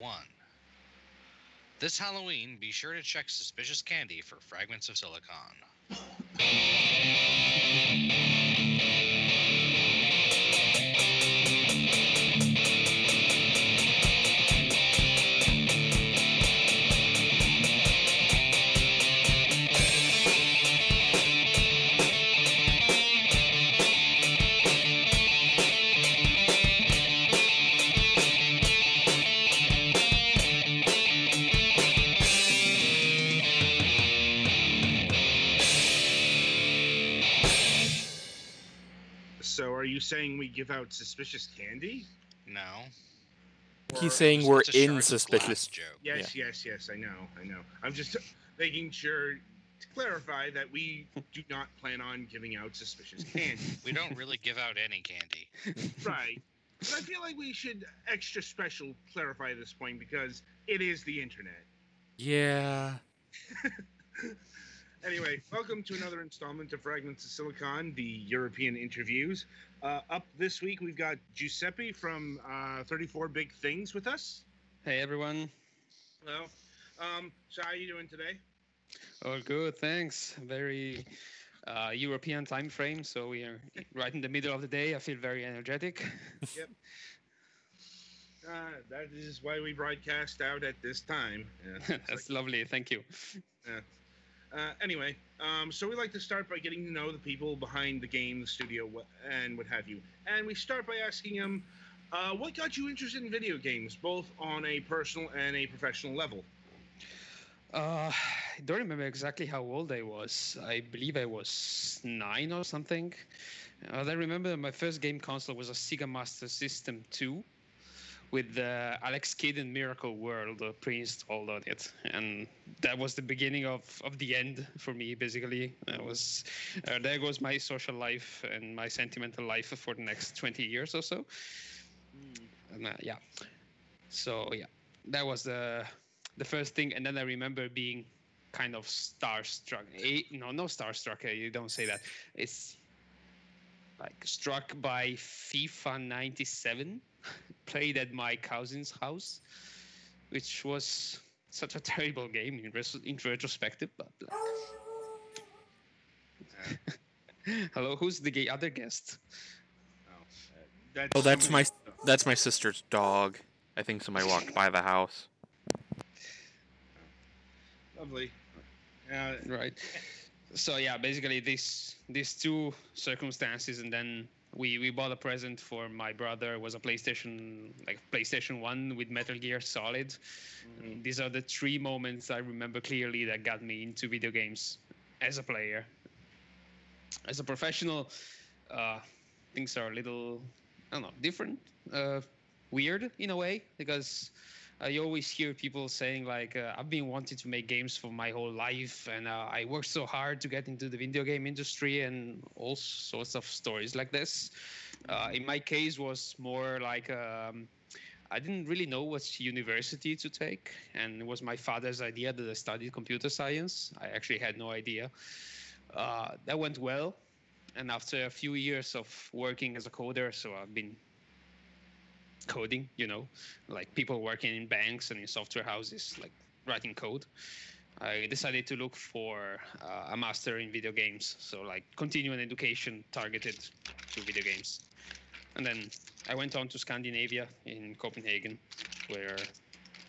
1. This Halloween, be sure to check suspicious candy for fragments of silicon. So are you saying we give out suspicious candy? No. He's saying we're It's a in shards of suspicious. glass joke. Yes, yes, I know. I'm just making sure to clarify that we do not plan on giving out suspicious candy. We don't really give out any candy. Right. But I feel like we should extra special clarify this point because it is the internet. Yeah. Anyway, welcome to another installment of Fragments of Silicon, the European interviews. Up this week, we've got Giuseppe from 34BigThings with us. Hey everyone. Hello. So how are you doing today? All good, thanks. Very European time frame, so we are right in the middle of the day. I feel very energetic. Yep. That is why we broadcast out at this time. Yeah, That's lovely, thank you. Anyway, so we like to start by getting to know the people behind the game, the studio, and what have you. And we start by asking them, what got you interested in video games, both on a personal and a professional level? I don't remember exactly how old I was. I believe I was 9 or something. I remember my first game console was a Sega Master System 2 with Alex Kidd and Miracle World pre-installed on it, and that was the beginning of the end for me. Basically, there goes my social life and my sentimental life for the next 20 years or so. And, yeah, so yeah, that was the first thing, and then I remember being kind of starstruck. No starstruck. You don't say that. It's like struck by FIFA 97. Played at my cousin's house, which was such a terrible game in retrospective. But hello, who's the other guest? That's my sister's dog. I think somebody walked by the house. Lovely. Right. So yeah, basically these two circumstances, and then we bought a present for my brother. It was a PlayStation 1 with Metal Gear Solid. Mm-hmm. These are the three moments I remember clearly that got me into video games as a player. As a professional, things are a little, I don't know, different, weird in a way, because you always hear people saying like, I've been wanting to make games for my whole life, and I worked so hard to get into the video game industry, and all sorts of stories like this. In my case, was more like I didn't really know what university to take, and it was my father's idea that I studied computer science. I actually had no idea. That went well, and after a few years of working as a coder, so I've been coding, like people working in banks and in software houses, like writing code. I decided to look for a master in video games, so like continuing education targeted to video games. And then I went on to Scandinavia in Copenhagen, where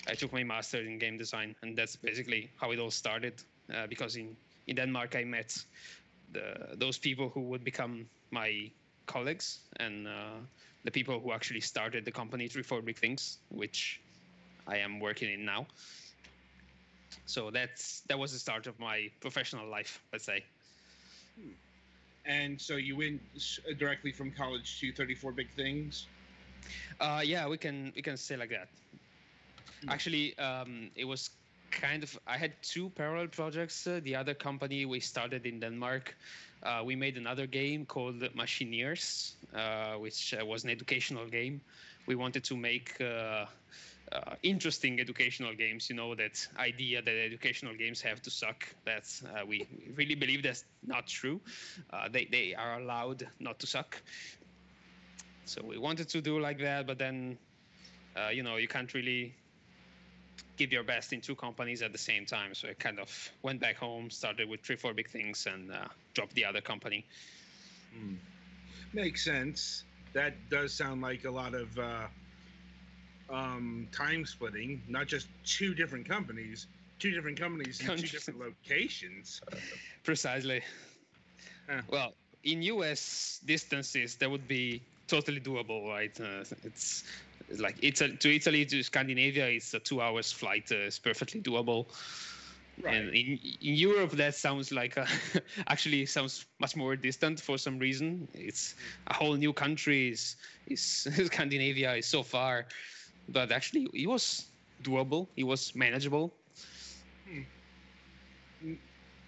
I took my master in game design, and that's basically how it all started. Because in Denmark I met those people who would become my colleagues, and the people who actually started the company 34BigThings, which I am working in now. So that was the start of my professional life, let's say. And so you went directly from college to 34BigThings? Yeah, we can say like that. Actually, it was kind of, I had two parallel projects. The other company we started in Denmark, we made another game called Machineers, which was an educational game. We wanted to make interesting educational games. That idea that educational games have to suck. That's we really believe that's not true. They are allowed not to suck. So we wanted to do like that, but then you can't really give your best in two companies at the same time. So I kind of went back home, started with 34BigThings, and dropped the other company. Makes sense. That does sound like a lot of time splitting, not just two different companies in two different locations. Precisely. Well, in US distances, that would be totally doable, right? It's like to Italy to Scandinavia, it's a 2 hours flight. It's perfectly doable. Right. And in Europe, that sounds like actually sounds much more distant for some reason. It's a whole new country. Is Scandinavia is so far, but actually it was doable. It was manageable.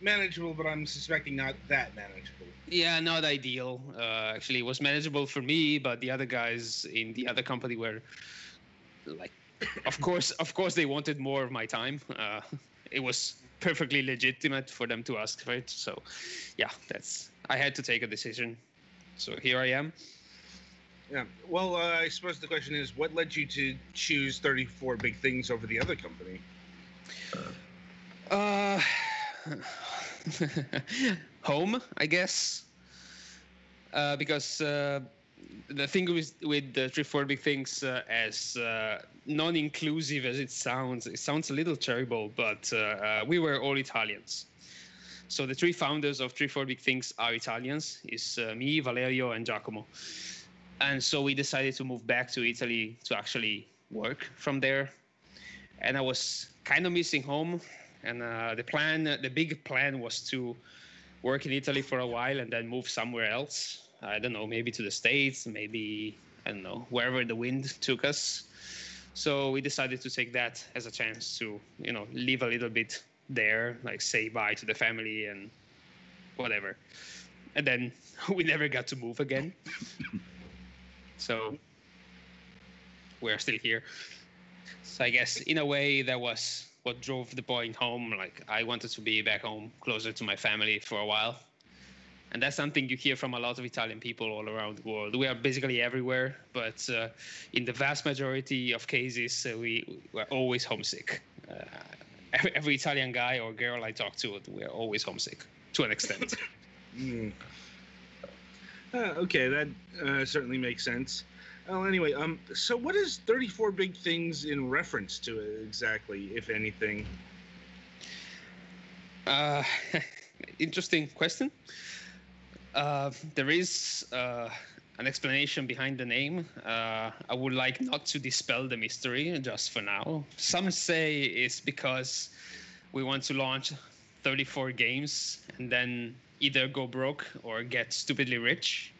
Manageable, but I'm suspecting not that manageable. Yeah, not ideal. Actually, it was manageable for me, but the other guys in the other company were like, of course, they wanted more of my time. It was perfectly legitimate for them to ask for it. So, yeah, I had to take a decision. So here I am. Yeah. Well, I suppose the question is, what led you to choose 34BigThings over the other company? Home, I guess. Because the thing with the 34BigThings, as non-inclusive as it sounds a little terrible, but we were all Italians. So the three founders of 34BigThings are Italians. It's me, Valerio, and Giacomo. And so we decided to move back to Italy to actually work from there. And I was kind of missing home. And the big plan was to work in Italy for a while and then move somewhere else. I don't know, maybe to the States, maybe, I don't know, wherever the wind took us. So we decided to take that as a chance to, live a little bit there, like say bye to the family and whatever. And then we never got to move again. So we're still here. So I guess in a way that was what drove the point home. Like I wanted to be back home, closer to my family for a while. And that's something you hear from a lot of Italian people all around the world. We are basically everywhere, but in the vast majority of cases, we were always homesick. Every Italian guy or girl I talk to, we're always homesick to an extent. Okay, that certainly makes sense. Well, anyway, so what is 34BigThings in reference to exactly, if anything? Interesting question. There is an explanation behind the name. I would like not to dispel the mystery just for now. Some say it's because we want to launch 34 games and then either go broke or get stupidly rich.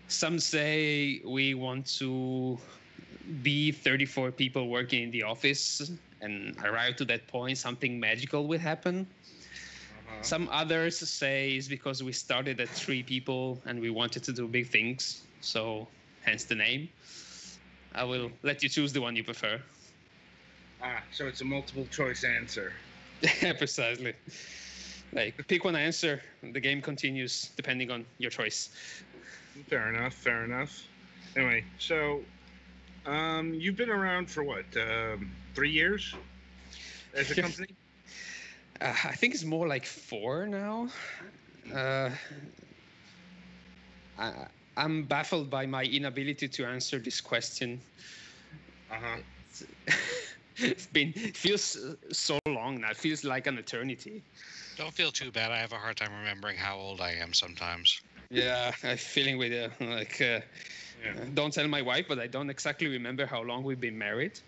Some say we want to be 34 people working in the office and arrive to that point, something magical will happen. Some others say it's because we started at 3 people and we wanted to do big things, so hence the name. I will let you choose the one you prefer. So it's a multiple choice answer. Precisely. Like, pick one answer, the game continues depending on your choice. Fair enough. Anyway, so you've been around for what, 3 years as a company? I think it's more like 4 now. I'm baffled by my inability to answer this question. It feels so long now. It feels like an eternity. Don't feel too bad. I have a hard time remembering how old I am sometimes. Yeah, I'm feeling with you. Don't tell my wife, but I don't exactly remember how long we've been married.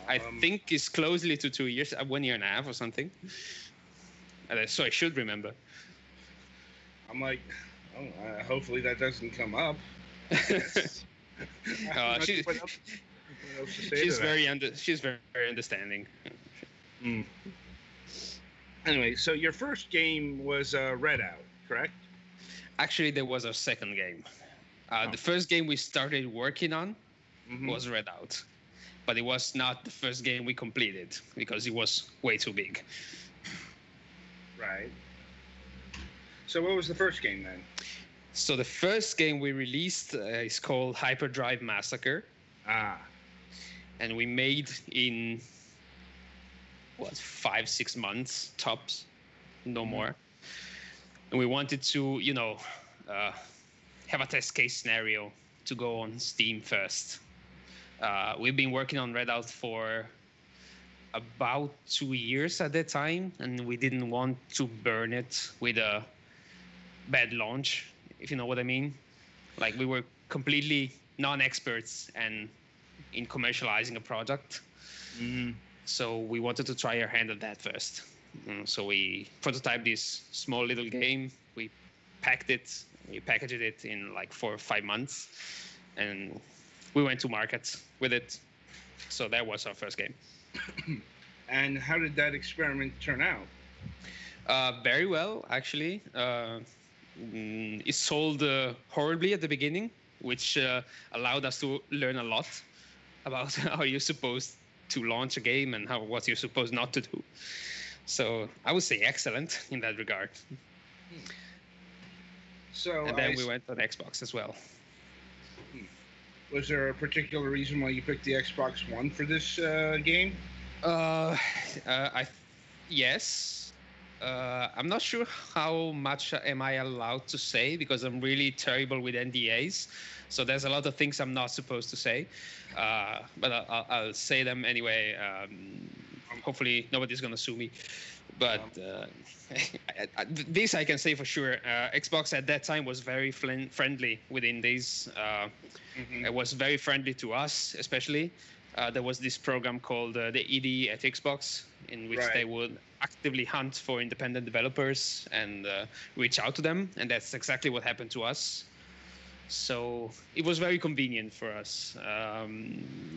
I think it's closely to 2 years, 1 year and a half or something. So I should remember. I'm like, hopefully that doesn't come up. She's very understanding. Anyway, so your first game was Redout, correct? Actually, there was a second game. The first game we started working on was Redout. But it was not the first game we completed because it was way too big. Right. So what was the first game then? So the first game we released is called Hyperdrive Massacre. and we made in 5-6 months tops, no more. And we wanted to, have a test case scenario to go on Steam first. We've been working on Redout for about 2 years at that time, and we didn't want to burn it with a bad launch, if you know what I mean. Like, we were completely non-experts and in commercializing a product. So we wanted to try our hand at that first. So we prototyped this small little game. We packaged it in like 4 or 5 months, and we went to market with it. So that was our first game. And how did that experiment turn out? Very well, actually. It sold horribly at the beginning, which allowed us to learn a lot about how you're supposed to launch a game and what you're supposed not to do. So I would say excellent in that regard. So and then we went on Xbox as well. Was there a particular reason why you picked the Xbox One for this game? Yes. I'm not sure how much am I allowed to say, because I'm really terrible with NDAs. So there's a lot of things I'm not supposed to say. But I'll say them anyway. Hopefully nobody's going to sue me. But this I can say for sure. Xbox at that time was very friendly with indies. It was very friendly to us, especially. There was this program called the ED at Xbox, in which they would actively hunt for independent developers and reach out to them. And that's exactly what happened to us. So it was very convenient for us.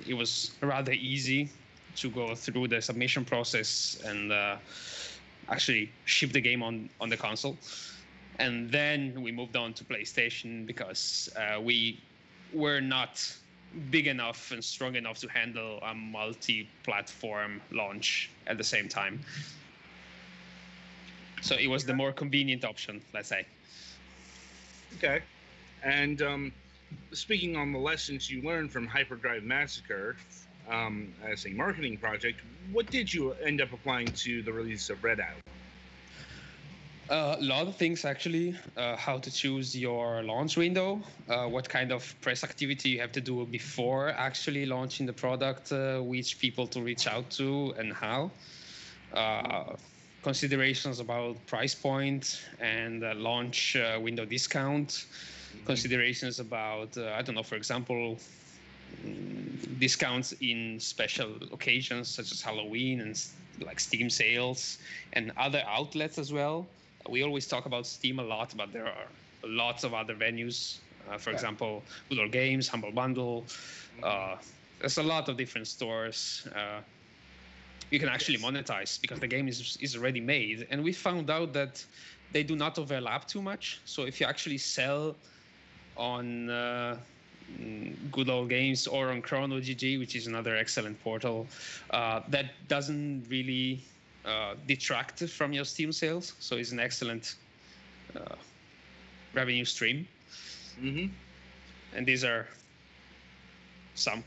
It was rather easy to go through the submission process and actually ship the game on the console. And then we moved on to PlayStation because we were not big enough and strong enough to handle a multi-platform launch at the same time. So it was the more convenient option, let's say. Okay. And speaking on the lessons you learned from Hyperdrive Massacre as a marketing project, what did you end up applying to the release of Redout? A lot of things, actually. How to choose your launch window, what kind of press activity you have to do before actually launching the product, which people to reach out to, and how. Considerations about price point and launch window discount. Considerations about, for example, discounts in special occasions such as Halloween and like Steam sales and other outlets as well. We always talk about Steam a lot, but there are lots of other venues. For example, Good Old Games, Humble Bundle. There's a lot of different stores. You can actually monetize because the game is already made. And we found out that they do not overlap too much. So if you actually sell on Good Old Games or on Chrono GG, which is another excellent portal, that doesn't really detract from your Steam sales. So it's an excellent revenue stream. And these are some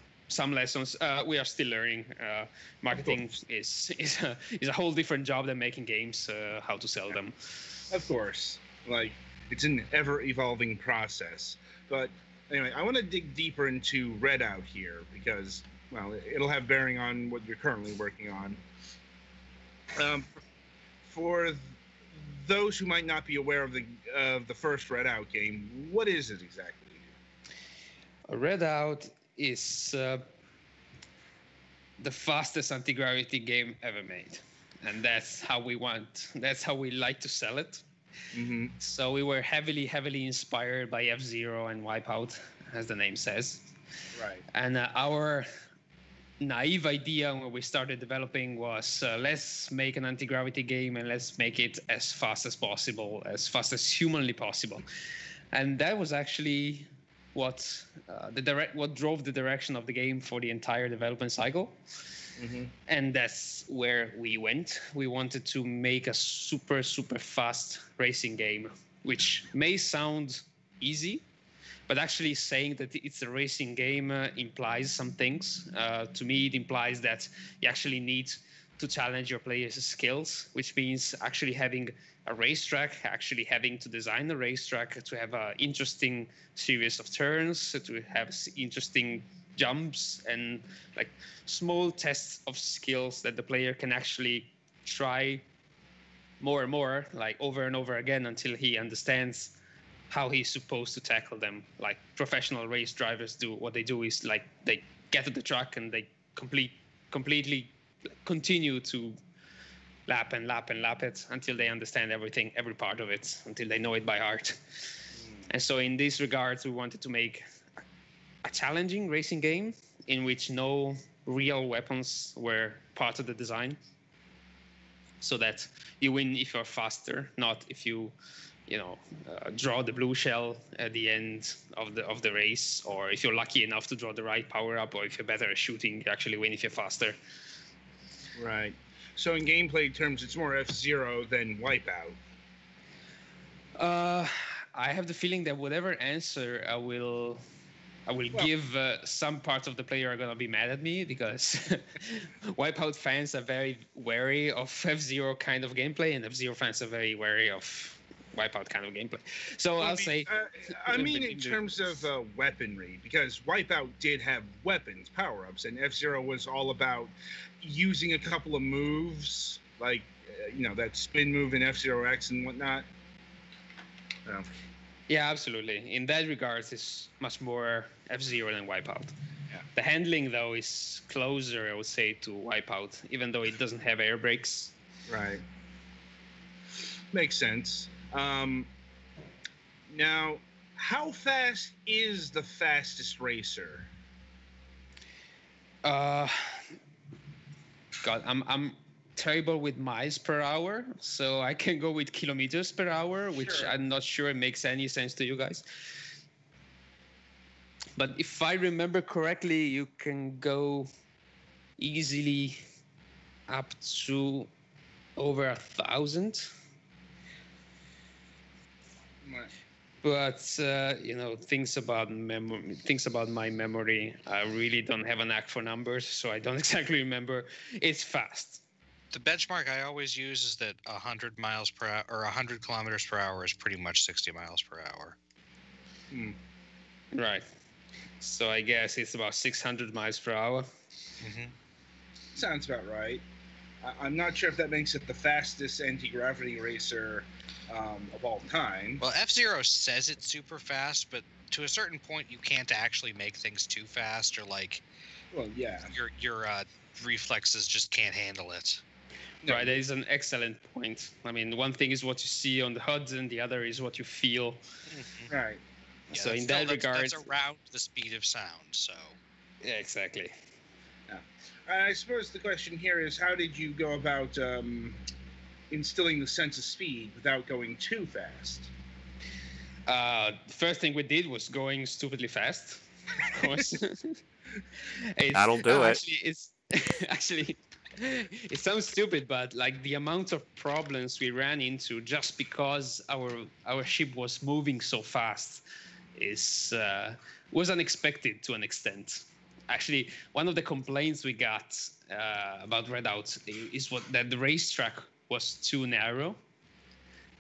lessons. We are still learning. Marketing is a whole different job than making games, how to sell them. Of course. Like, it's an ever-evolving process. But anyway, I want to dig deeper into Redout here because, well, it'll have bearing on what you're currently working on. For those who might not be aware of the first Redout game, what is it exactly? Redout is the fastest anti-gravity game ever made, and that's how we like to sell it. So we were heavily inspired by F-Zero and Wipeout, as the name says. Right. And our naive idea when we started developing was let's make an anti-gravity game and let's make it as fast as possible, as fast as humanly possible. And that was actually what drove the direction of the game for the entire development cycle. And that's where we went. We wanted to make a super fast racing game, which may sound easy, But actually saying that it's a racing game implies some things. To me, it implies that you actually need to challenge your players' skills, which means actually having a racetrack, actually having to design a racetrack, to have an interesting series of turns, to have interesting jumps, and like small tests of skills that the player can actually try more and more, like over and over again, until he understands how he's supposed to tackle them. Like professional race drivers do. What they do is like they get to the track and they completely continue to lap and lap and lap it until they understand everything, every part of it, until they know it by heart. And so in this regard, we wanted to make a challenging racing game in which no real weapons were part of the design, so that you win if you're faster, not if you draw the blue shell at the end of the race, or if you're lucky enough to draw the right power up, or if you're better at shooting, you actually win if you're faster. Right. So in gameplay terms, it's more F-Zero than Wipeout. I have the feeling that whatever answer I will give, some parts of the player are going to be mad at me, because Wipeout fans are very wary of F-Zero kind of gameplay, and F-Zero fans are very wary of Wipeout kind of gameplay. So I'll say... I mean in terms of weaponry, because Wipeout did have weapons, power-ups, and F-Zero was all about using a couple of moves, like, that spin move in F-Zero X and whatnot. Yeah, absolutely. In that regard, it's much more F-Zero than Wipeout. Yeah. The handling, though, is closer, I would say, to Wipeout, even though it doesn't have air brakes. Right. Makes sense. Now, how fast is the fastest racer? God, I'm terrible with miles per hour, so I can go with kilometers per hour, which Sure. I'm not sure makes any sense to you guys. But if I remember correctly, you can go easily up to over 1,000. Right. But things about my memory, I really don't have a knack for numbers, so I don't exactly remember. It's fast. The benchmark I always use is that 100 miles per hour or 100 kilometers per hour is pretty much 60 miles per hour. Right. So I guess it's about 600 miles per hour. Mm-hmm. Sounds about right. I'm not sure if that makes it the fastest anti-gravity racer of all time. Well, F-Zero says it's super fast, but to a certain point, you can't actually make things too fast, or like, Well, yeah. your reflexes just can't handle it. No. Right, that is an excellent point. I mean, one thing is what you see on the HUD, and the other is what you feel. Right. Yeah, So in that's that regard, that's around the speed of sound. So yeah, exactly. I suppose the question here is, how did you go about instilling the sense of speed without going too fast? The first thing we did was going stupidly fast. Of course. That'll do it. Actually, it sounds stupid, but like the amount of problems we ran into just because our ship was moving so fast was unexpected to an extent. Actually, one of the complaints we got about Redout is that the racetrack was too narrow.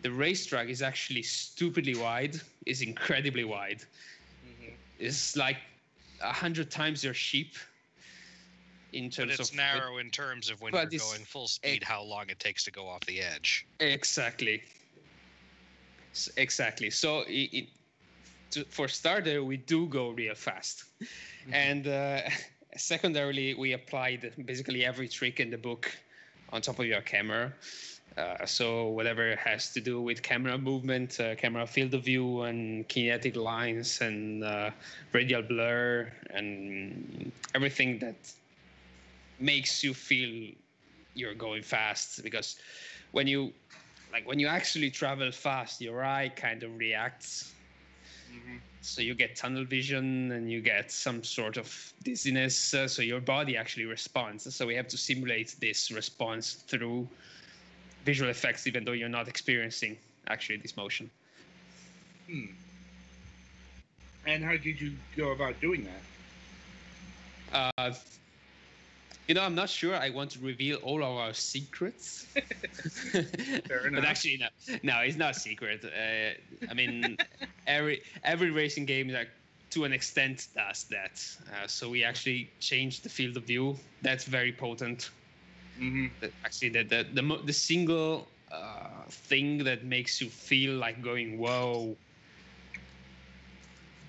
The racetrack is actually stupidly wide. It's incredibly wide. Mm-hmm. It's like 100 times your ship. In terms but it's of narrow in terms of when you're going full speed, how long it takes to go off the edge. Exactly. So for starter, we do go real fast. Mm-hmm. And secondarily, we applied basically every trick in the book on top of your camera. So whatever has to do with camera movement, camera field of view, and kinetic lines, and radial blur, and everything that makes you feel you're going fast. Because when you actually travel fast, your eye kind of reacts. Mm-hmm. So you get tunnel vision and you get some sort of dizziness. So your body actually responds. So we have to simulate this response through visual effects, even though you're not experiencing actually this motion. And how did you go about doing that? Uh, I'm not sure I want to reveal all of our secrets. Fair enough. But actually, no, it's not secret. I mean, every racing game, like, to an extent, does that. So we actually changed the field of view. That's very potent. Mm-hmm. Actually, the single thing that makes you feel like going whoa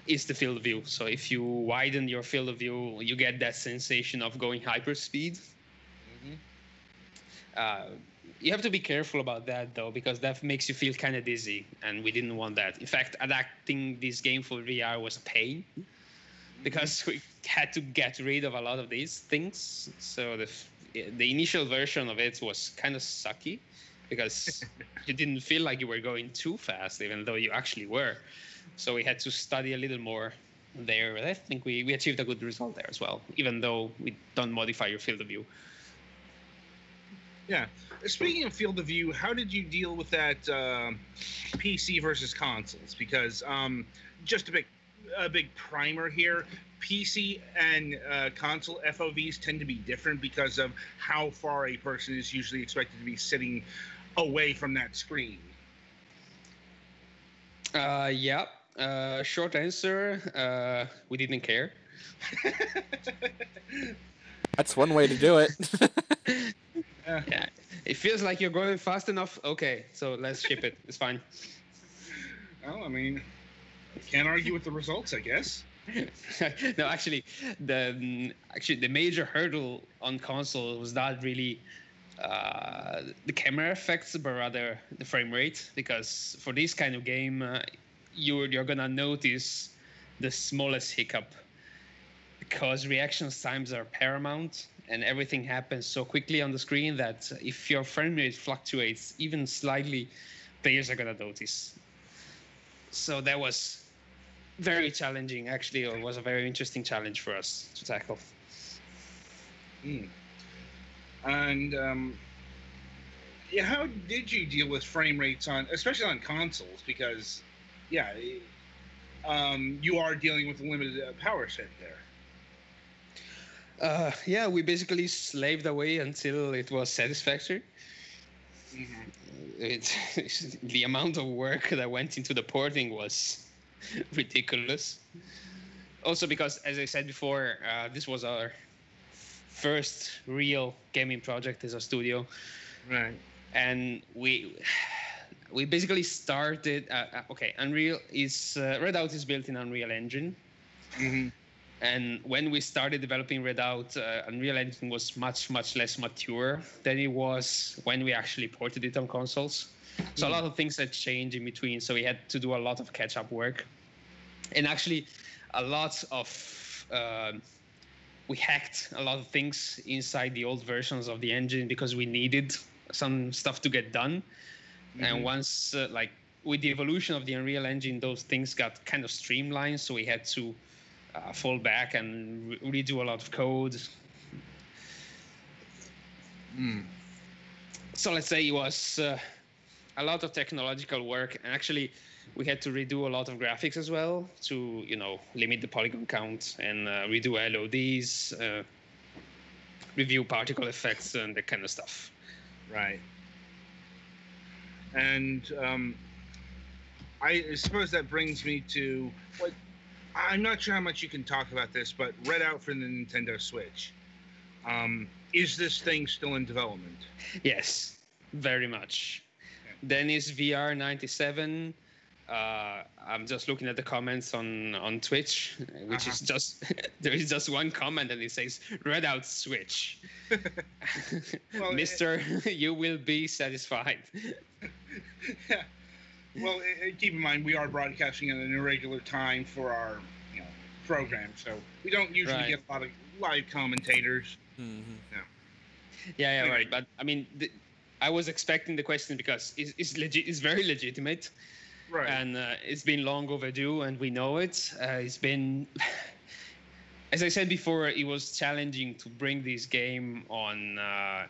is the field of view. So if you widen your field of view, you get that sensation of going hyperspeed. Mm-hmm. You have to be careful about that, though, because that makes you feel kind of dizzy, and we didn't want that. In fact, adapting this game for VR was a pain because we had to get rid of a lot of these things. So the initial version of it was kind of sucky because you didn't feel like you were going too fast, even though you actually were. So we had to study a little more there. But I think we achieved a good result there as well, even though we don't modify your field of view. Yeah. Speaking of field of view, how did you deal with that PC versus consoles? Because just a big primer here. PC and console FOVs tend to be different because of how far a person is usually expected to be sitting away from that screen. Yeah. Short answer, we didn't care. That's one way to do it. Yeah. It feels like you're going fast enough. Okay, so let's ship it. It's fine. Well, I mean, can't argue with the results, I guess. No, actually, the major hurdle on console was not really the camera effects, but rather the frame rate. Because for this kind of game, you're gonna notice the smallest hiccup, because reaction times are paramount, and everything happens so quickly on the screen that if your frame rate fluctuates even slightly, players are gonna notice. So that was very challenging. Actually, it was a very interesting challenge for us to tackle. And yeah, how did you deal with frame rates especially on consoles? Because yeah, you are dealing with a limited power set there. Yeah, we basically slaved away until it was satisfactory. Mm-hmm. The amount of work that went into the porting was ridiculous. Also because, as I said before, this was our first real gaming project as a studio. Right. And we basically started... Unreal is... Redout is built in Unreal Engine. Mm-hmm. And when we started developing Redout, Unreal Engine was much, much less mature than it was when we actually ported it on consoles. So a lot of things had changed in between. So we had to do a lot of catch-up work. And actually, a lot of... we hacked a lot of things inside the old versions of the engine because we needed some stuff to get done. Mm-hmm. And once, with the evolution of the Unreal Engine, those things got kind of streamlined. So we had to... fall back and redo a lot of code. So let's say it was a lot of technological work, and actually we had to redo a lot of graphics as well to, limit the polygon count and redo LODs, review particle effects and that kind of stuff. Right. And I suppose that brings me to what... I'm not sure how much you can talk about this, but Redout for the Nintendo Switch. Is this thing still in development? Yes, very much. Okay. Dennis VR97. I'm just looking at the comments on Twitch, which is just... there is just one comment and it says, Redout Switch. Well, Mister, you will be satisfied. Yeah. Well, keep in mind, we are broadcasting at an irregular time for our program, so we don't usually get a lot of live commentators. Mm-hmm. Yeah, anyway. Right. But, I mean, I was expecting the question because it's very legitimate. Right. And it's been long overdue, and we know it. It's been... As I said before, it was challenging to bring this game on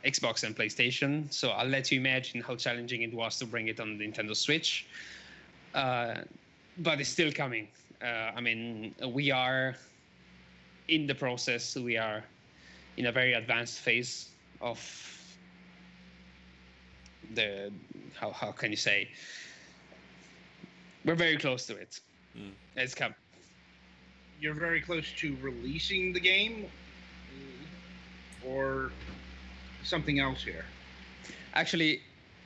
Xbox and PlayStation, so I'll let you imagine how challenging it was to bring it on Nintendo Switch. But it's still coming. I mean, we are in the process. We are in a very advanced phase of the how can you say? We're very close to it. It's come. You're very close to releasing the game, or something else here. Actually,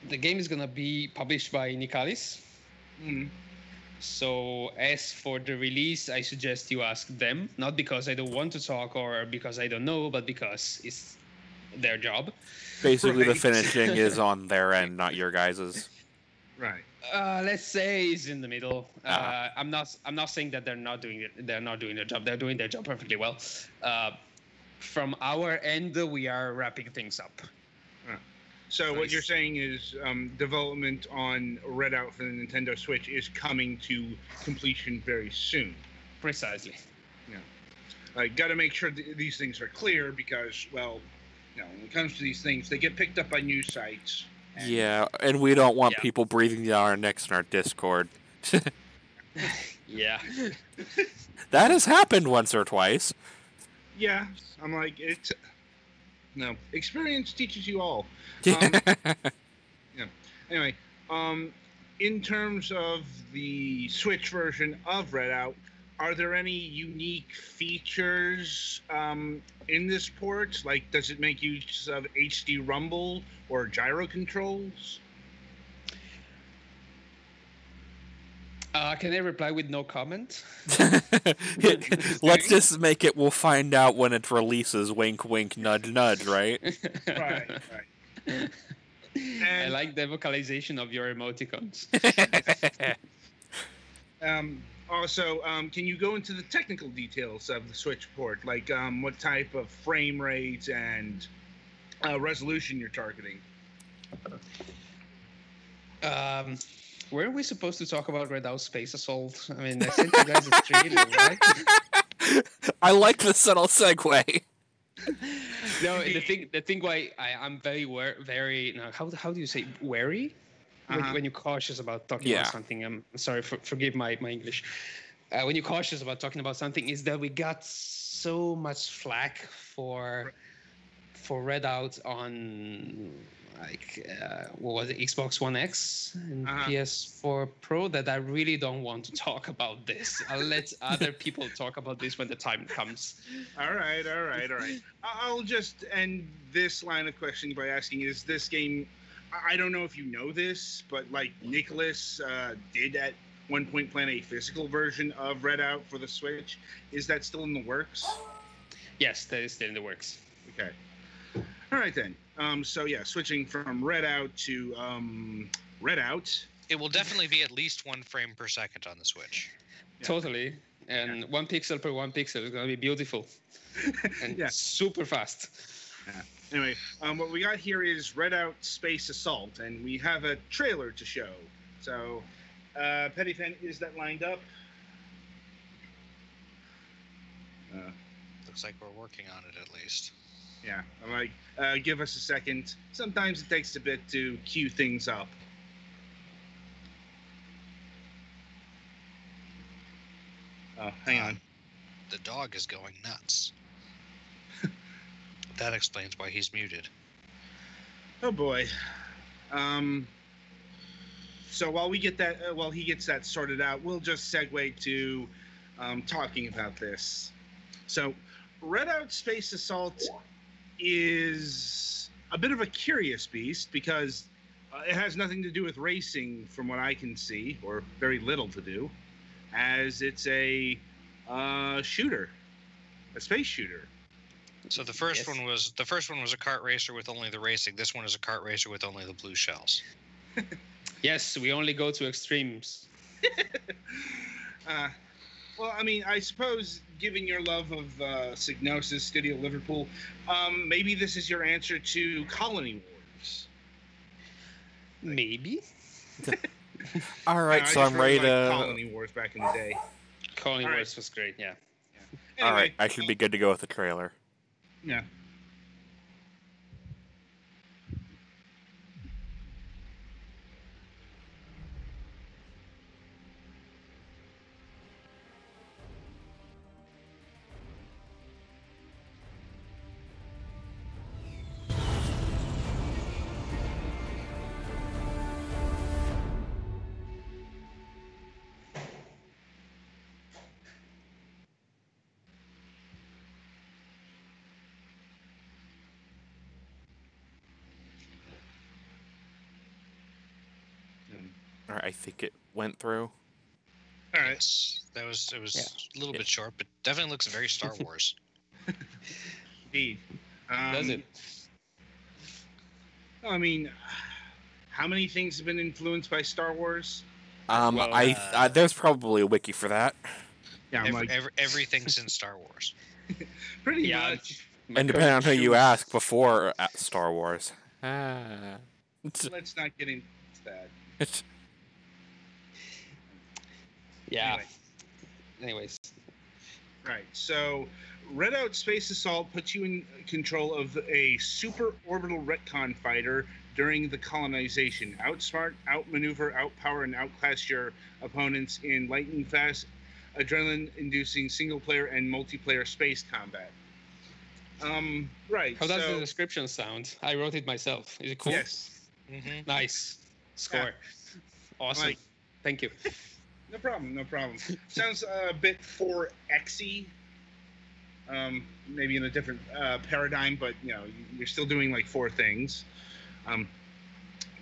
the game is gonna be published by Nicalis. Mm. So as for the release, I suggest you ask them, not because I don't want to talk or because I don't know, but because it's their job. Basically, the Right. finishing is on their end, not your guys's. Right. Let's say it's in the middle. Ah. I'm not saying that they're not doing it. They're not doing their job. They're doing their job perfectly well. From our end, we are wrapping things up. So what you're saying is development on Redout for the Nintendo Switch is coming to completion very soon. Precisely. Yeah. Got to make sure these things are clear because, well, when it comes to these things, they get picked up by news sites. Yeah, and we don't want Yeah. people breathing down our necks in our Discord. Yeah. That has happened once or twice. Yeah, I'm like, experience teaches you all. Anyway, in terms of the Switch version of Redout, are there any unique features in this port? Like, does it make use of HD rumble or gyro controls? Can I reply with no comment? Let's just make it, we'll find out when it releases, wink wink, nudge nudge, right? Right. I like the vocalization of your emoticons. Also, can you go into the technical details of the Switch port? Like what type of frame rate and resolution you're targeting? Were we supposed to talk about Redout Space Assault? I mean, I sent you guys a trailer, right? I like the subtle segue. No, the thing why I'm very how do you say wary? When you're cautious about talking about something. I'm sorry, forgive my English. When you're cautious about talking about something, is that we got so much flack for Redout on what was it, Xbox One X and PS4 Pro, that I really don't want to talk about this. I'll let other people talk about this when the time comes. All right. I'll just end this line of questioning by asking, is this game, I don't know if you know this, but like Nicholas did at one point plan a physical version of Redout for the Switch. Is that still in the works? Yes, that is still in the works. Okay. All right then. Switching from Redout to Redout. It will definitely be at least 1 frame per second on the Switch. Yeah. Totally. And 1 pixel per 1 pixel is going to be beautiful. And super fast. Yeah. Anyway, what we got here is Redout Space Assault, and we have a trailer to show. So, Pettyfen, is that lined up? Looks like we're working on it at least. Yeah, I'm like, give us a second. Sometimes it takes a bit to queue things up. Oh, hang on. The dog is going nuts. That explains why he's muted. Oh boy. So while we get that, while he gets that sorted out, we'll just segue to talking about this. So, Redout Space Assault is a bit of a curious beast because it has nothing to do with racing, from what I can see, or very little to do, as it's a shooter, a space shooter. So the first one was a kart racer with only the racing. This one is a kart racer with only the blue shells. Yes, we only go to extremes. Well, I mean, I suppose, given your love of Psygnosis, Studio Liverpool, maybe this is your answer to Colony Wars. Maybe. All right, so I'm ready to. Colony Wars back in the day. Colony Wars was great, yeah. Anyway, All right, I should be good to go with the trailer. Yeah. I think it went through. All right. Yes, it was a little bit short, but definitely looks very Star Wars. Indeed. Does it? I mean, how many things have been influenced by Star Wars? Well, There's probably a wiki for that. Yeah, I'm like, Everything's in Star Wars. pretty Yeah. much. And depending on who you ask before Star Wars. Let's not get into that. Yeah. Anyway. Anyways. Right. So, Redout Space Assault puts you in control of a super orbital retcon fighter during the colonization. Outsmart, outmaneuver, outpower, and outclass your opponents in lightning fast, adrenaline-inducing single-player and multiplayer space combat. Right. How does the description sound? I wrote it myself. Is it cool? Yes. Mm-hmm. Nice. Score. Awesome. Like- Thank you. No problem. No problem. Sounds a bit 4X-y. Maybe in a different paradigm, but you're still doing like 4 things.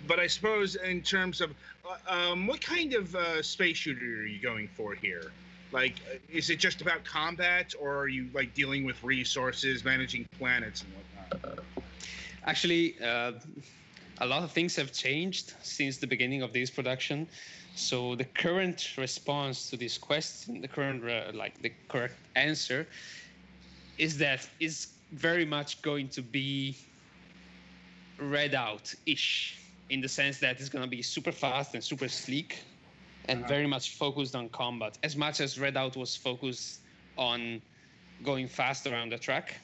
But I suppose in terms of what kind of space shooter are you going for here? Like, is it just about combat, or are you like dealing with resources, managing planets, and whatnot? Actually, a lot of things have changed since the beginning of this production. So the current response to this question, the correct answer, is that it's very much going to be Redout-ish, in the sense that it's going to be super fast and super sleek, and very much focused on combat. As much as Redout was focused on going fast around the track,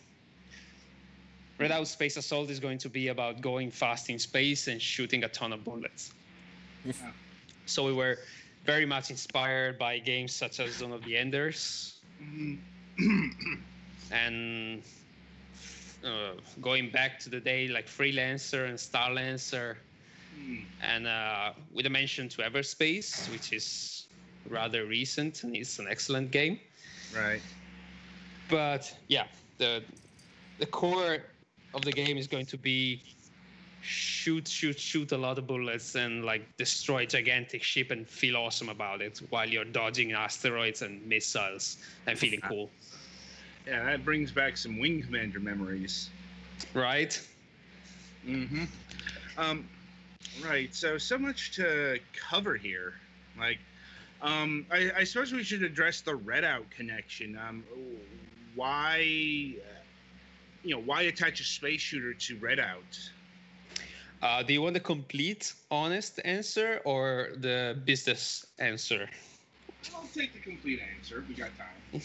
Redout Space Assault is going to be about going fast in space and shooting a ton of bullets. So we were very much inspired by games such as Zone of the Enders, and going back to the day like Freelancer and Starlancer, and with a mention to Everspace, which is rather recent and it's an excellent game. Right. But yeah, the core of the game is going to be shoot a lot of bullets and like destroy gigantic ship and feel awesome about it while you're dodging asteroids and missiles and feeling cool. Yeah, that brings back some Wing Commander memories. Right? Mm-hmm. Right. So much to cover here. Like, I suppose we should address the Redout connection. Why attach a space shooter to Redout? Do you want the complete, honest answer or the business answer? I'll take the complete answer. We got time.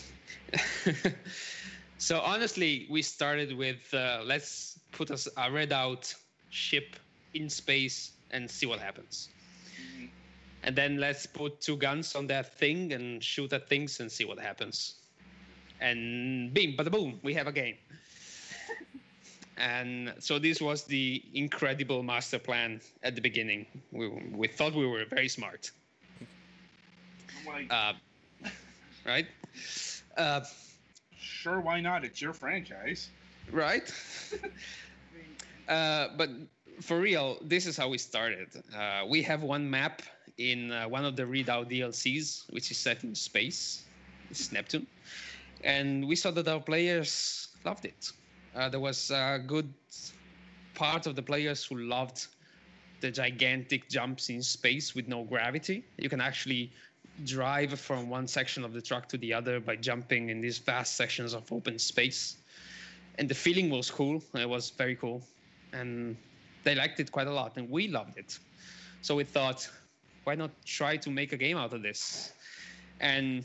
So honestly, we started with let's put a Redout ship in space and see what happens. Mm-hmm. And then let's put 2 guns on that thing and shoot at things and see what happens. And bing, bada boom, we have a game. And so this was the incredible master plan at the beginning. We thought we were very smart. Right? Sure, why not? It's your franchise. Right? But for real, this is how we started. We have one map in one of the Redout DLCs, which is set in space. It's Neptune. And we saw that our players loved it. There was a good part of the players who loved the gigantic jumps in space with no gravity. You can actually drive from one section of the track to the other by jumping in these vast sections of open space. And the feeling was cool. It was very cool. And they liked it quite a lot, and we loved it. So we thought, why not try to make a game out of this? And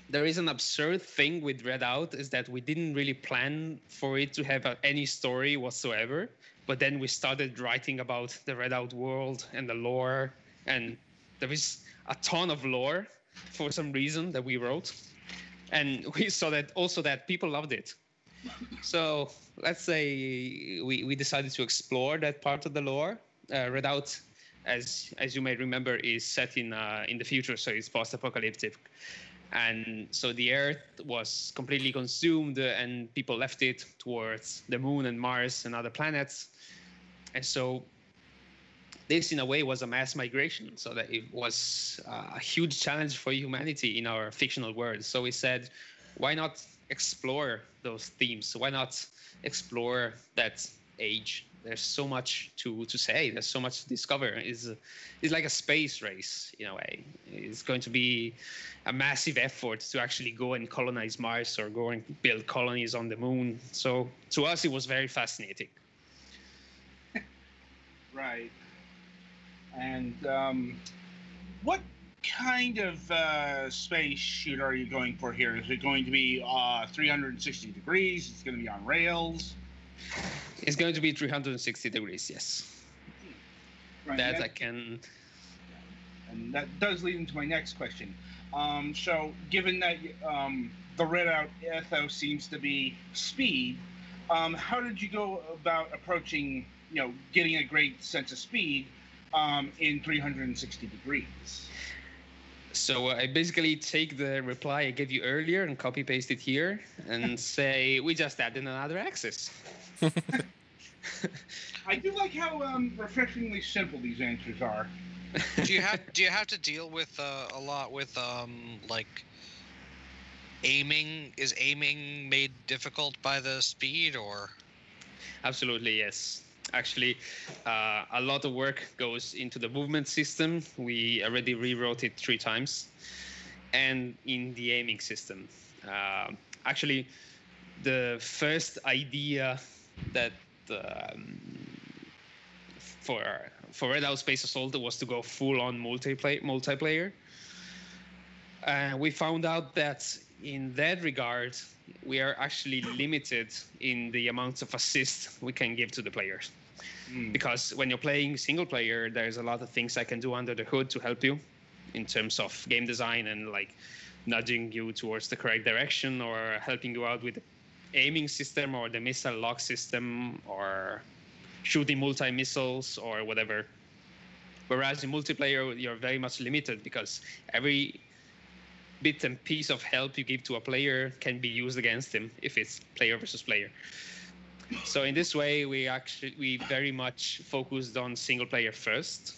there is an absurd thing with Redout, is that we didn't really plan for it to have any story whatsoever. But then we started writing about the Redout world and the lore. And there is a ton of lore for some reason that we wrote. And we saw that also that people loved it. So let's say we decided to explore that part of the lore. Redout, as you may remember, is set in the future, so it's post-apocalyptic. And so the Earth was completely consumed, and people left it towards the Moon and Mars and other planets. And so this in a way was a mass migration, so that it was a huge challenge for humanity in our fictional world. So we said, why not explore those themes? Why not explore that age? There's so much to say. There's so much to discover. It's like a space race in a way. It's going to be a massive effort to actually go and colonize Mars or go and build colonies on the moon. So to us, it was very fascinating. Right. And what kind of space shoot are you going for here? Is it going to be 360 degrees? It's going to be on rails? It's going to be 360 degrees, yes. Right. That I can... And that does lead into my next question. So given that the Redout ethos seems to be speed, how did you go about approaching, getting a great sense of speed in 360 degrees? So I basically take the reply I gave you earlier and copy paste it here and say, we just added another axis. I do like how refreshingly simple these answers are. Do you have to deal with a lot with like aiming? Is aiming made difficult by the speed, or? Absolutely, yes. Actually, a lot of work goes into the movement system. We already rewrote it 3 times, and in the aiming system. Actually, the first idea that for Red Out Space Assault was to go full-on multiplayer. We found out that in that regard, we are actually limited in the amounts of assist we can give to the players. Because when you're playing single player, there's a lot of things I can do under the hood to help you in terms of game design and like nudging you towards the correct direction or helping you out with the aiming system or the missile lock system or shooting multi-missiles or whatever. Whereas in multiplayer, you're very much limited because every bit and piece of help you give to a player can be used against him if it's player versus player. So in this way, we very much focused on single player first.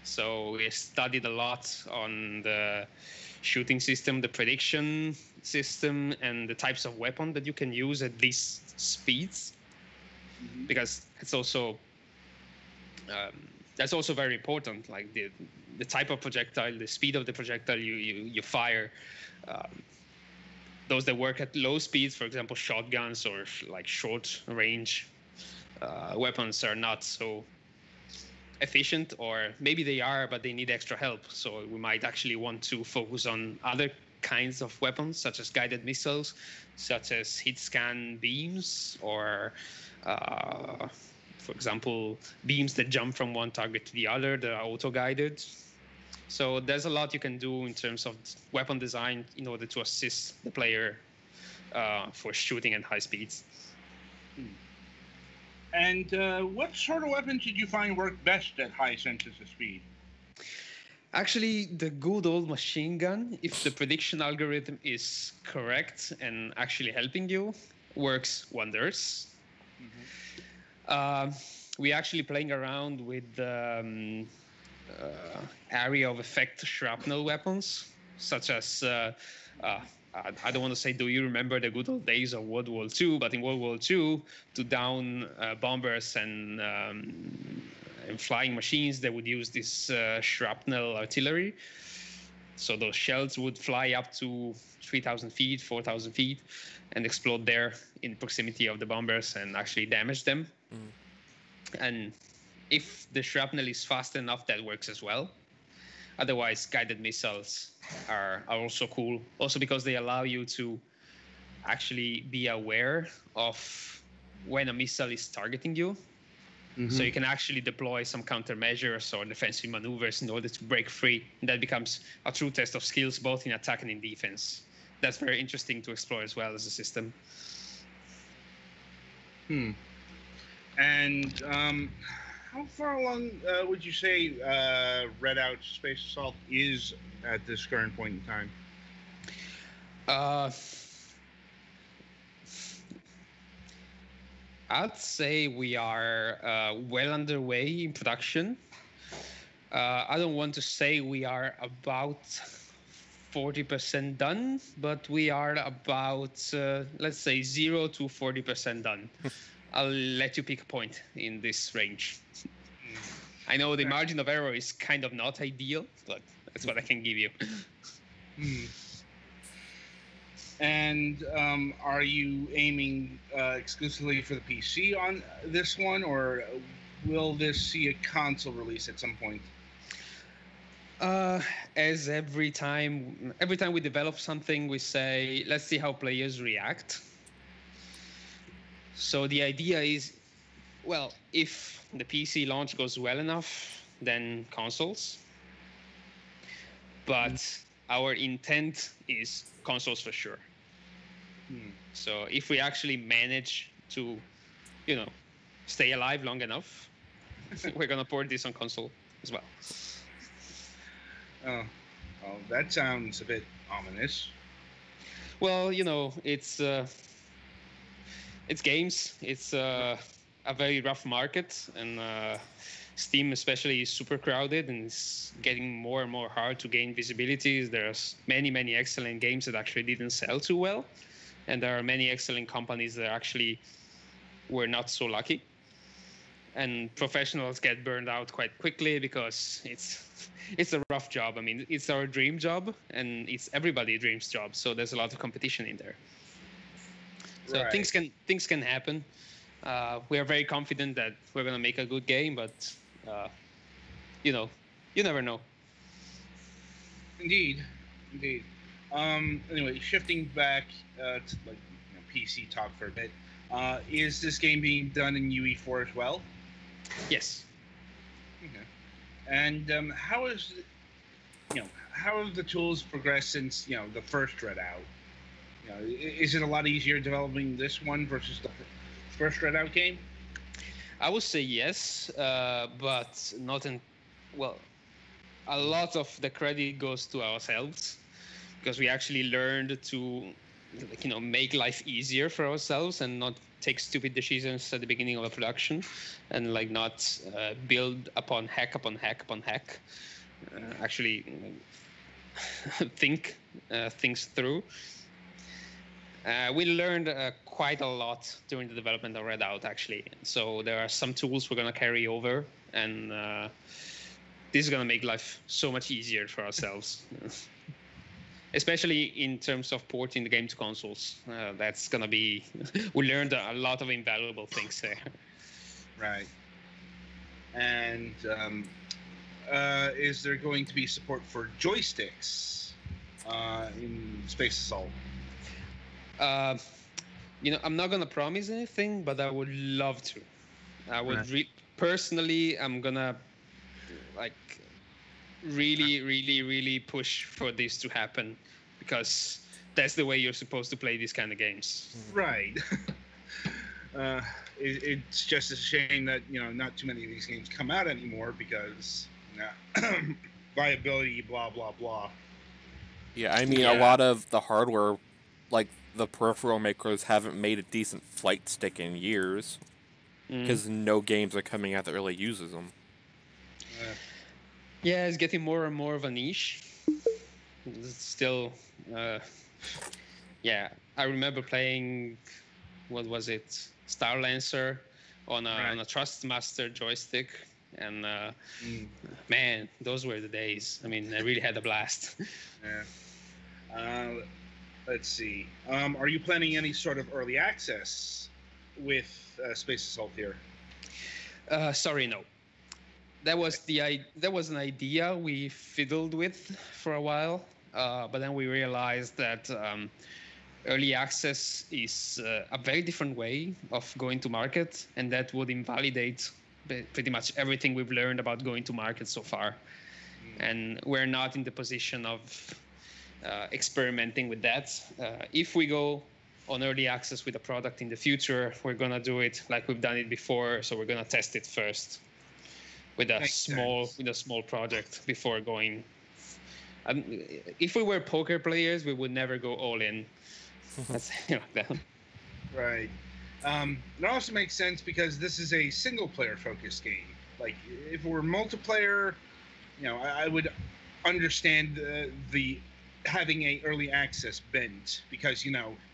So we studied a lot on the shooting system, the prediction system, and the types of weapon that you can use at these speeds, because it's also that's also very important. Like the type of projectile, the speed of the projectile you fire. Those that work at low speeds, for example, shotguns or like short range weapons are not so efficient, or maybe they are, but they need extra help. So we might actually want to focus on other kinds of weapons, such as guided missiles, such as hit scan beams, or for example, beams that jump from one target to the other, that are auto-guided. So there's a lot you can do in terms of weapon design in order to assist the player for shooting at high speeds. And what sort of weapons did you find work best at high senses of speed? Actually, the good old machine gun, if the prediction algorithm is correct and actually helping you, works wonders. We actually playing around with area of effect shrapnel weapons, such as I don't want to say, do you remember the good old days of World War II? But in World War II, to down bombers and flying machines, they would use this shrapnel artillery. So those shells would fly up to 3,000 feet, 4,000 feet, and explode there in proximity of the bombers and actually damage them. And if the shrapnel is fast enough, that works as well. Otherwise, guided missiles are also cool. Also because they allow you to actually be aware of when a missile is targeting you. So you can actually deploy some countermeasures or defensive maneuvers in order to break free. And that becomes a true test of skills, both in attack and in defense. That's very interesting to explore as well as a system. And how far along would you say Red Out Space Assault is at this current point in time? I'd say we are well underway in production. I don't want to say we are about 40% done, but we are about, let's say, 0 to 40% done. I'll let you pick a point in this range. I know the margin of error is kind of not ideal, but that's what I can give you. And are you aiming exclusively for the PC on this one, or will this see a console release at some point? As every time we develop something, we say, let's see how players react. So the idea is, well, if the PC launch goes well enough, then consoles. But our intent is consoles for sure. So if we actually manage to, stay alive long enough, we're gonna port this on console as well. Oh, that sounds a bit ominous. Well, it's games. It's a very rough market, and Steam especially is super crowded, and it's getting more and more hard to gain visibility. There's many excellent games that actually didn't sell too well, and there are many excellent companies that actually were not so lucky. And professionals get burned out quite quickly because it's a rough job. I mean, it's our dream job, and it's everybody's dream's job. So there's a lot of competition in there. So Right. things can happen. We are very confident that we're gonna make a good game, but you never know. Indeed. Anyway, shifting back to PC talk for a bit. Is this game being done in UE4 as well? Yes. Okay. And how have the tools progressed since the first Readout? Is it a lot easier developing this one versus the first Readout game? I would say yes, but not in. Well, a lot of the credit goes to ourselves because we actually learned to, make life easier for ourselves and not take stupid decisions at the beginning of a production, and not build upon hack upon hack upon hack. Actually, think things through. We learned quite a lot during the development of Readout, actually. So there are some tools we're going to carry over, and this is going to make life so much easier for ourselves. Especially in terms of porting the game to consoles. That's going to be... We learned a lot of invaluable things there. Right. And is there going to be support for joysticks in Space Assault? I'm not gonna promise anything, but I would love to. I would personally. I'm gonna really push for this to happen, because that's the way you're supposed to play these kind of games. Right. It's just a shame that not too many of these games come out anymore because viability, blah blah blah. Yeah, I mean, a lot of the hardware, like the peripheral makers, haven't made a decent flight stick in years because no games are coming out that really uses them. Yeah, it's getting more and more of a niche. It's still, I remember playing, what was it, Star Lancer on a Trustmaster joystick, and man, those were the days. I mean, I really had a blast. Yeah. Let's see. Are you planning any sort of early access with Space Assault here? Sorry, no. That was an idea we fiddled with for a while, but then we realized that early access is a very different way of going to market, and that would invalidate pretty much everything we've learned about going to market so far. And we're not in the position of experimenting with that. If we go on early access with a product in the future, we're gonna do it like we've done it before. So we're gonna test it first with a small project before going. If we were poker players, we would never go all in. That's that. Right. It also makes sense because this is a single player focused game. Like if it were multiplayer, I would understand the having a early access bent because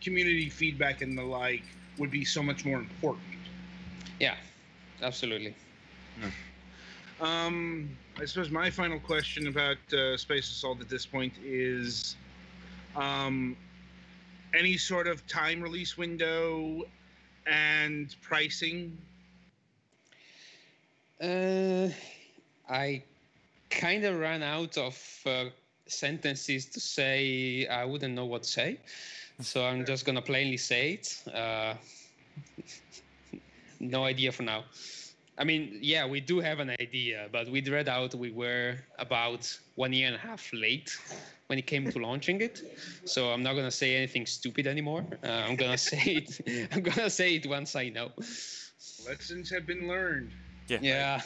community feedback and the like would be so much more important. Yeah, absolutely. I suppose my final question about Space Assault at this point is any sort of time release window and pricing. I kind of ran out of sentences to say. I wouldn't know what to say, so I'm just gonna plainly say it. No idea for now. I mean, yeah, we do have an idea, but with Redout, we were about 1.5 years late when it came to launching it. So I'm not gonna say anything stupid anymore. I'm gonna say it. I'm gonna say it once I know. Lessons have been learned. Yeah.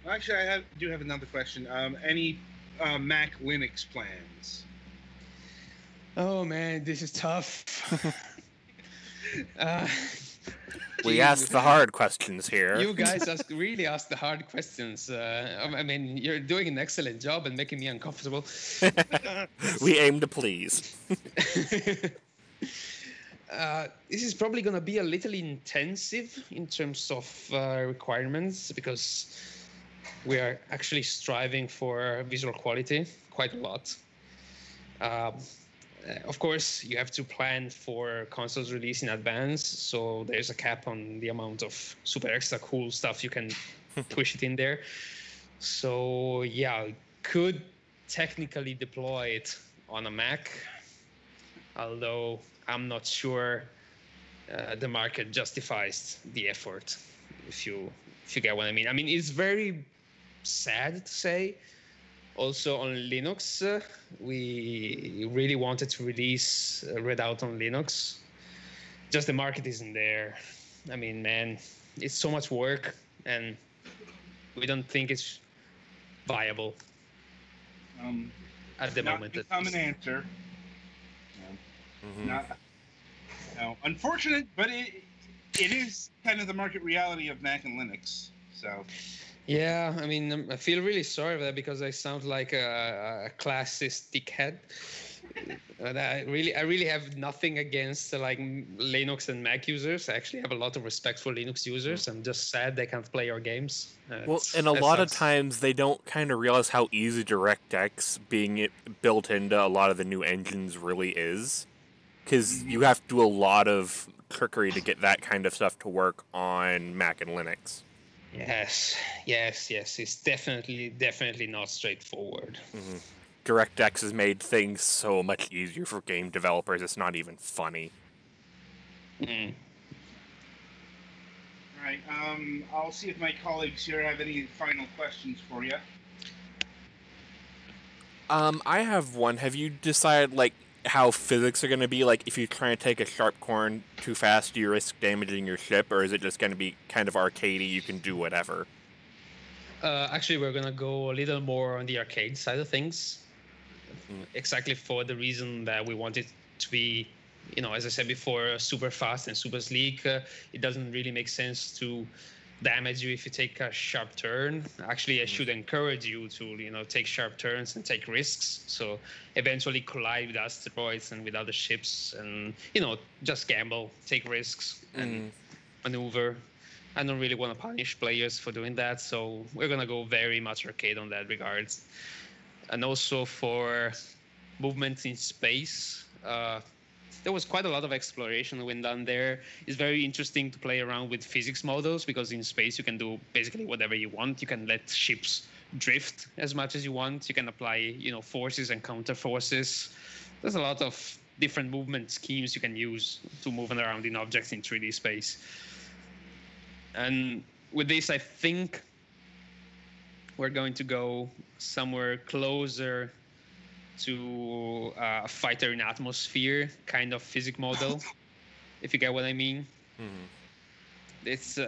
Actually, I do have another question. Any Mac Linux plans? Oh man, this is tough. We ask the hard questions here. You guys really ask the hard questions. I mean, you're doing an excellent job and making me uncomfortable. We aim to please. This is probably going to be a little intensive in terms of requirements because we are actually striving for visual quality quite a lot. Of course, you have to plan for consoles release in advance, so there's a cap on the amount of super extra cool stuff you can push it in there. So yeah, could technically deploy it on a Mac, although I'm not sure the market justifies the effort, if you get what I mean. I mean, it's very sad to say. Also on Linux, we really wanted to release Redout on Linux. Just the market isn't there. I mean, man, it's so much work, and we don't think it's viable at the moment. Not a common answer. Not, unfortunate, but it is kind of the market reality of Mac and Linux. So. Yeah, I mean, I feel really sorry for that because I sound like a classist dickhead. I really have nothing against like Linux and Mac users. I actually have a lot of respect for Linux users. I'm just sad they can't play our games. Well, and a lot of times they don't kind of realize how easy DirectX being built into a lot of the new engines really is. Because you have to do a lot of trickery to get that kind of stuff to work on Mac and Linux. Yes. It's definitely not straightforward. Mm-hmm. DirectX has made things so much easier for game developers. It's not even funny. All right. I'll see if my colleagues here have any final questions for you. I have one. Have you decided how physics are going to be? Like, if you try and take a sharp corner too fast, do you risk damaging your ship, or is it just going to be kind of arcadey? You can do whatever. Actually, we're going to go a little more on the arcade side of things. Exactly for the reason that we want it to be, as I said before, super fast and super sleek. It doesn't really make sense to damage you if you take a sharp turn. Actually, I should encourage you to, take sharp turns and take risks. So eventually collide with asteroids and with other ships and, just gamble, take risks and maneuver. I don't really want to punish players for doing that. So we're going to go very much arcade on that regards. And also for movement in space, there was quite a lot of exploration when done there. It's very interesting to play around with physics models because in space you can do basically whatever you want. You can let ships drift as much as you want. You can apply, forces and counter forces. There's a lot of different movement schemes you can use to moving around in objects in 3D space. And with this, I think we're going to go somewhere closer to a fighter in atmosphere kind of physics model, if you get what I mean. It's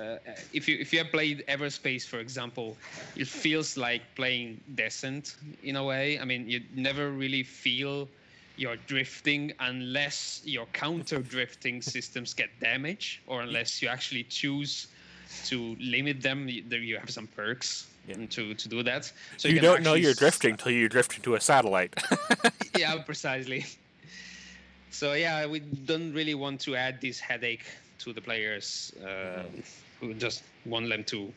if you have played Everspace, for example, it feels like playing Descent in a way. I mean, you never really feel you're drifting unless your counter drifting systems get damaged, or unless you actually choose to limit them. You have some perks. to do that. So You can don't know actually you're drifting till you drift into a satellite. Yeah, precisely. So yeah, we don't really want to add this headache to the players who just want them to,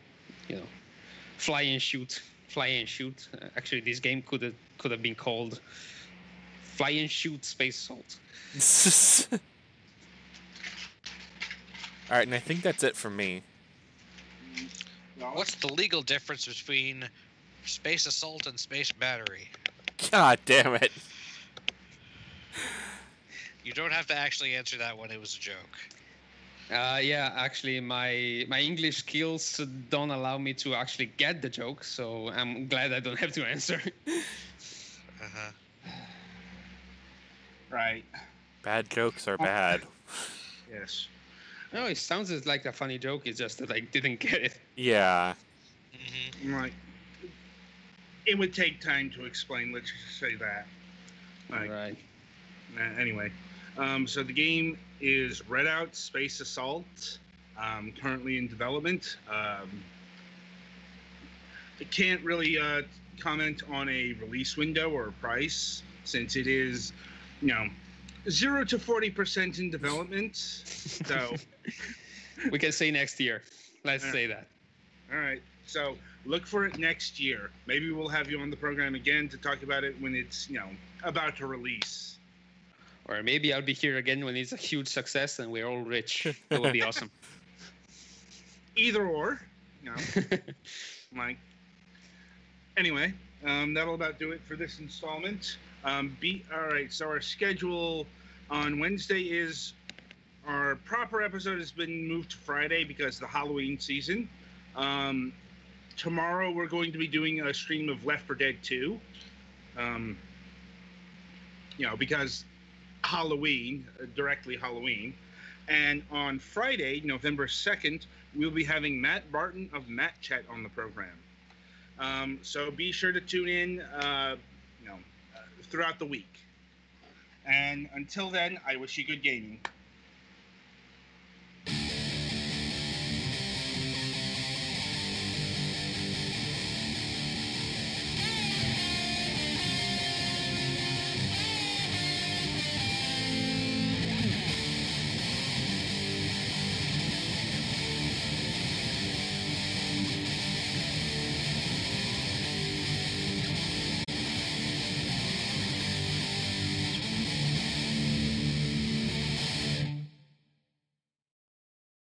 fly and shoot, fly and shoot. Actually, this game could have been called Fly and Shoot Space Assault. All right, and I think that's it for me. What's the legal difference between space assault and space battery? God damn it. You don't have to actually answer that one. It was a joke. Yeah, actually, my English skills don't allow me to actually get the joke, so I'm glad I don't have to answer. Uh-huh. Right. Bad jokes are bad. Yes. No, it sounds like a funny joke. It's just that I didn't get it. Yeah. Mm-hmm. Right. It would take time to explain. Let's just say that. Right. Anyway, so the game is Redout Space Assault, currently in development. I can't really comment on a release window or a price since it is, 0 to 40% in development. So We can say next year. Let's say that. all right. So look for it next year. Maybe we'll have you on the program again to talk about it when it's, about to release. Or maybe I'll be here again when it's a huge success and we're all rich. That would be awesome. Either or, Anyway, that'll about do it for this installment. All right. So our schedule on Wednesday is our proper episode has been moved to Friday because of the Halloween season. Tomorrow we're going to be doing a stream of Left 4 Dead 2. Because Halloween, directly Halloween. And on Friday, November 2nd, we'll be having Matt Barton of Matt Chat on the program. So be sure to tune in, throughout the week. And until then, I wish you good gaming.